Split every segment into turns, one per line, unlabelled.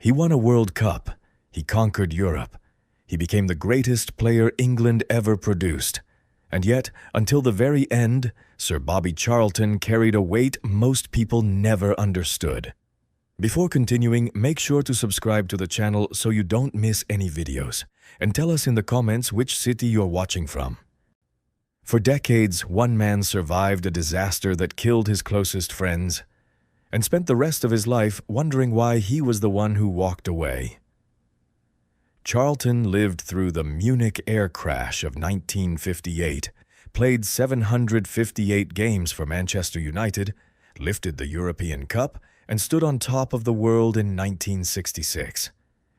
He won a World Cup. He conquered Europe. He became the greatest player England ever produced. And yet, until the very end, Sir Bobby Charlton carried a weight most people never understood. Before continuing, make sure to subscribe to the channel so you don't miss any videos, and tell us in the comments which city you're watching from. For decades, one man survived a disaster that killed his closest friends, and spent the rest of his life wondering why he was the one who walked away. Charlton lived through the Munich air crash of 1958, played 758 games for Manchester United, lifted the European Cup, and stood on top of the world in 1966.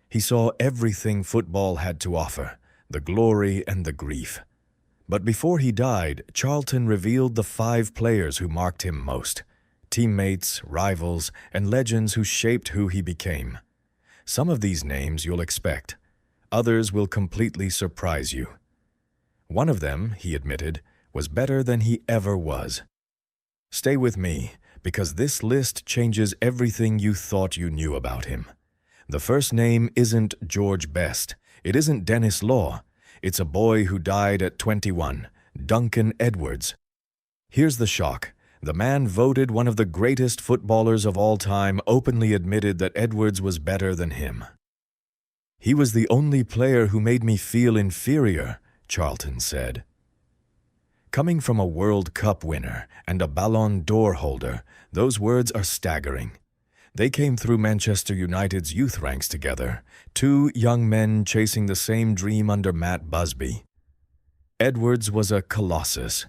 He saw everything football had to offer, the glory and the grief. But before he died, Charlton revealed the 5 players who marked him most: teammates, rivals, and legends who shaped who he became. Some of these names you'll expect. Others will completely surprise you. One of them, he admitted, was better than he ever was. Stay with me, because this list changes everything you thought you knew about him. The first name isn't George Best. It isn't Dennis Law. It's a boy who died at 21, Duncan Edwards. Here's the shock. The man voted one of the greatest footballers of all time openly admitted that Edwards was better than him. "He was the only player who made me feel inferior," Charlton said. Coming from a World Cup winner and a Ballon d'Or holder, those words are staggering. They came through Manchester United's youth ranks together, 2 young men chasing the same dream under Matt Busby. Edwards was a colossus.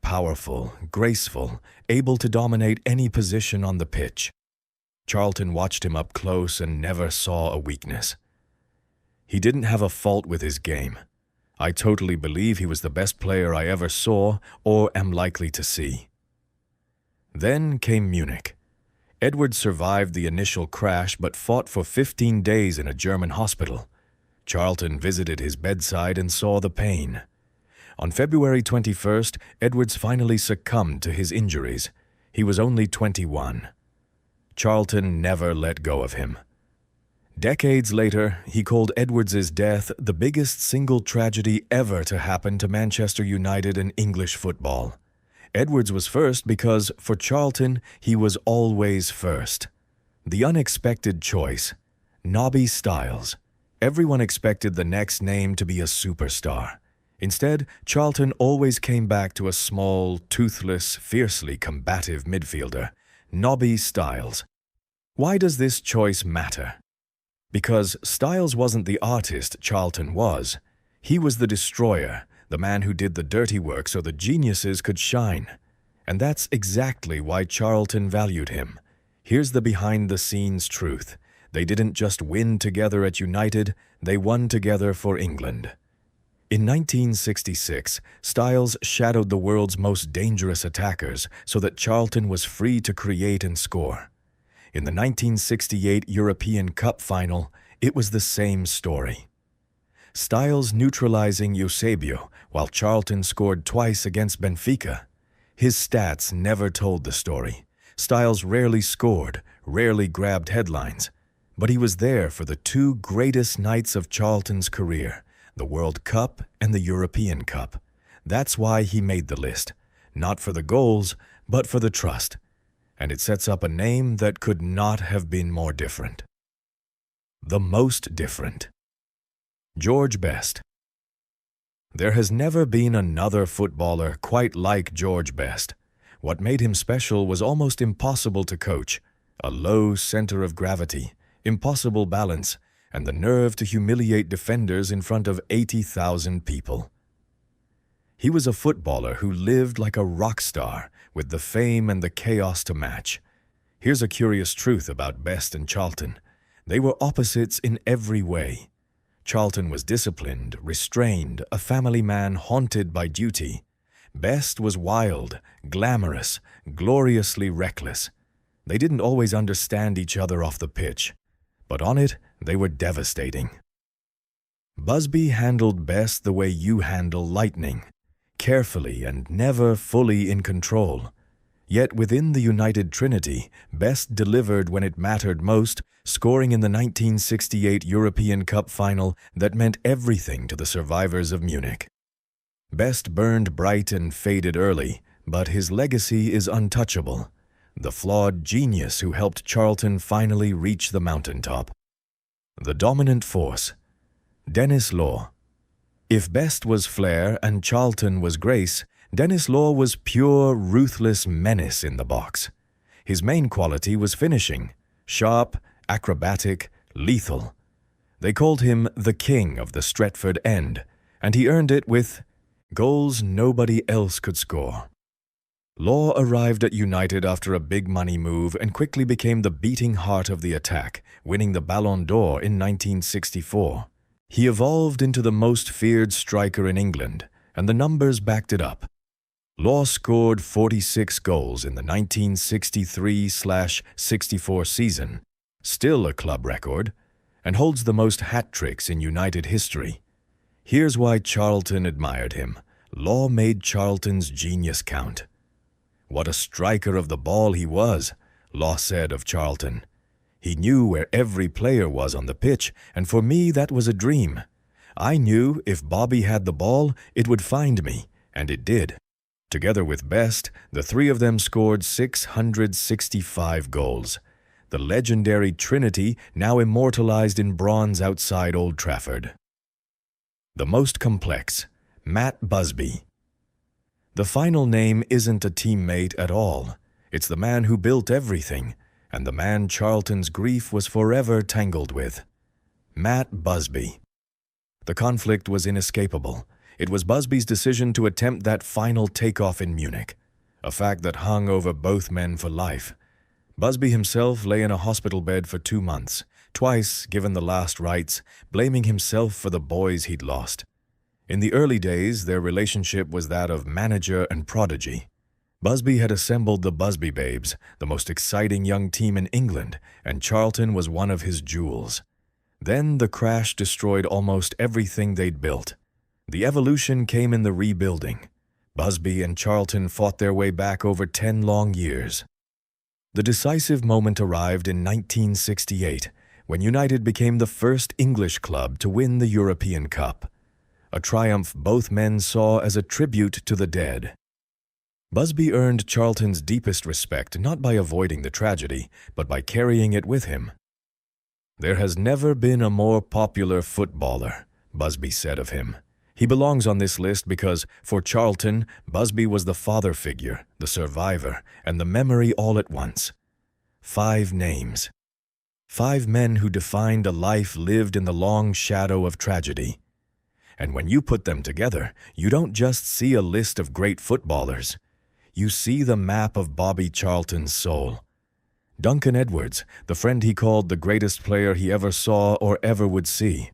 Powerful, graceful, able to dominate any position on the pitch. Charlton watched him up close and never saw a weakness. He didn't have a fault with his game. I totally believe he was the best player I ever saw or am likely to see. Then came Munich. Edwards survived the initial crash but fought for 15 days in a German hospital. Charlton visited his bedside and saw the pain. On February 21st, Edwards finally succumbed to his injuries. He was only 21. Charlton never let go of him. Decades later, he called Edwards' death the biggest single tragedy ever to happen to Manchester United and English football. Edwards was first because, for Charlton, he was always first. The unexpected choice: Knobby Styles. Everyone expected the next name to be a superstar. Instead, Charlton always came back to a small, toothless, fiercely combative midfielder, Knobby Styles. Why does this choice matter? Because Styles wasn't the artist Charlton was. He was the destroyer, the man who did the dirty work so the geniuses could shine. And that's exactly why Charlton valued him. Here's the behind-the-scenes truth. They didn't just win together at United, they won together for England. In 1966, Styles shadowed the world's most dangerous attackers so that Charlton was free to create and score. In the 1968 European Cup final, it was the same story. Styles neutralizing Eusebio, while Charlton scored twice against Benfica. His stats never told the story. Styles rarely scored, rarely grabbed headlines, but he was there for the 2 greatest nights of Charlton's career, the World Cup and the European Cup. That's why he made the list, not for the goals, but for the trust. And it sets up a name that could not have been more different. The most different. George Best. There has never been another footballer quite like George Best. What made him special was almost impossible to coach. A low center of gravity, impossible balance, and the nerve to humiliate defenders in front of 80,000 people. He was a footballer who lived like a rock star, with the fame and the chaos to match. Here's a curious truth about Best and Charlton. They were opposites in every way. Charlton was disciplined, restrained, a family man haunted by duty. Best was wild, glamorous, gloriously reckless. They didn't always understand each other off the pitch, but on it, they were devastating. Busby handled Best the way you handle lightning, carefully and never fully in control. Yet within the United Trinity, Best delivered when it mattered most, scoring in the 1968 European Cup final that meant everything to the survivors of Munich. Best burned bright and faded early, but his legacy is untouchable. The flawed genius who helped Charlton finally reach the mountaintop. The dominant force. Denis Law. If Best was flair and Charlton was grace, Denis Law was pure, ruthless menace in the box. His main quality was finishing, sharp, acrobatic, lethal. They called him the king of the Stretford end, and he earned it with goals nobody else could score. Law arrived at United after a big money move and quickly became the beating heart of the attack, winning the Ballon d'Or in 1964. He evolved into the most feared striker in England, and the numbers backed it up. Law scored 46 goals in the 1963-64 season, still a club record, and holds the most hat-tricks in United history. Here's why Charlton admired him. Law made Charlton's genius count. What a striker of the ball he was, Law said of Charlton. He knew where every player was on the pitch, and for me that was a dream. I knew if Bobby had the ball, it would find me, and it did. Together with Best, the three of them scored 665 goals. The legendary trinity now immortalized in bronze outside Old Trafford. The most complex, Matt Busby. The final name isn't a teammate at all. It's the man who built everything, and the man Charlton's grief was forever tangled with. Matt Busby. The conflict was inescapable. It was Busby's decision to attempt that final takeoff in Munich, a fact that hung over both men for life. Busby himself lay in a hospital bed for 2 months, twice given the last rites, blaming himself for the boys he'd lost. In the early days, their relationship was that of manager and prodigy. Busby had assembled the Busby Babes, the most exciting young team in England, and Charlton was one of his jewels. Then the crash destroyed almost everything they'd built. The evolution came in the rebuilding. Busby and Charlton fought their way back over 10 long years. The decisive moment arrived in 1968, when United became the first English club to win the European Cup, a triumph both men saw as a tribute to the dead. Busby earned Charlton's deepest respect not by avoiding the tragedy, but by carrying it with him. "There has never been a more popular footballer," Busby said of him. He belongs on this list because, for Charlton, Busby was the father figure, the survivor, and the memory all at once. 5 names. 5 men who defined a life lived in the long shadow of tragedy. And when you put them together, you don't just see a list of great footballers. You see the map of Bobby Charlton's soul. Duncan Edwards, the friend he called the greatest player he ever saw or ever would see.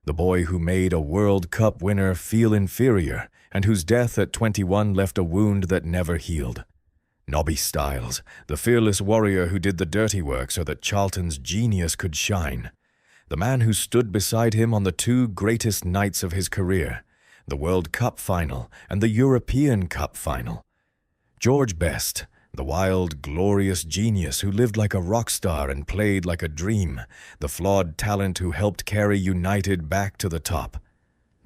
The boy who made a World Cup winner feel inferior and whose death at 21 left a wound that never healed. Knobby Styles, the fearless warrior who did the dirty work so that Charlton's genius could shine. The man who stood beside him on the 2 greatest nights of his career, the World Cup final and the European Cup final. George Best, the wild, glorious genius who lived like a rock star and played like a dream, the flawed talent who helped carry United back to the top.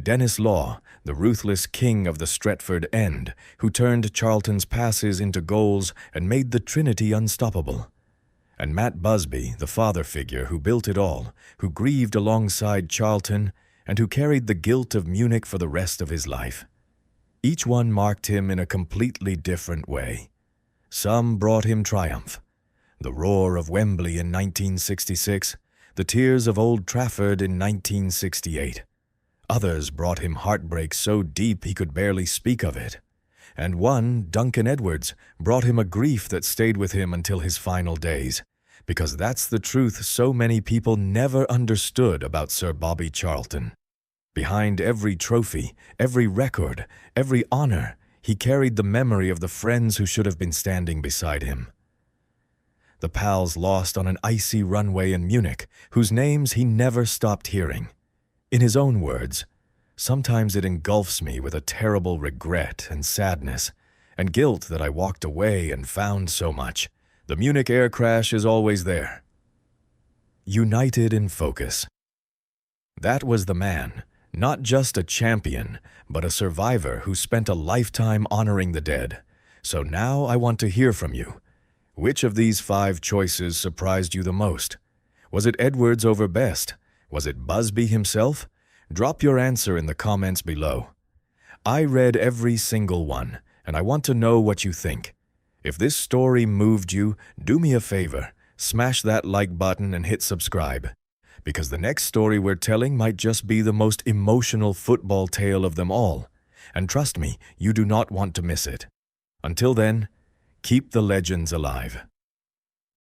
Denis Law, the ruthless king of the Stretford end, who turned Charlton's passes into goals and made the Trinity unstoppable. And Matt Busby, the father figure who built it all, who grieved alongside Charlton, and who carried the guilt of Munich for the rest of his life. Each one marked him in a completely different way. Some brought him triumph. The roar of Wembley in 1966, the tears of Old Trafford in 1968. Others brought him heartbreak so deep he could barely speak of it. And one, Duncan Edwards, brought him a grief that stayed with him until his final days, because that's the truth so many people never understood about Sir Bobby Charlton. Behind every trophy, every record, every honor, he carried the memory of the friends who should have been standing beside him. The pals lost on an icy runway in Munich, whose names he never stopped hearing. In his own words, "Sometimes it engulfs me with a terrible regret and sadness, and guilt that I walked away and found so much. The Munich air crash is always there. United in focus. That was the man, not just a champion, but a survivor who spent a lifetime honoring the dead. So now I want to hear from you. Which of these 5 choices surprised you the most? Was it Edwards over Best? Was it Busby himself? Drop your answer in the comments below. I read every single one, and I want to know what you think. If this story moved you, do me a favor, smash that like button and hit subscribe. Because the next story we're telling might just be the most emotional football tale of them all. And trust me, you do not want to miss it. Until then, keep the legends alive.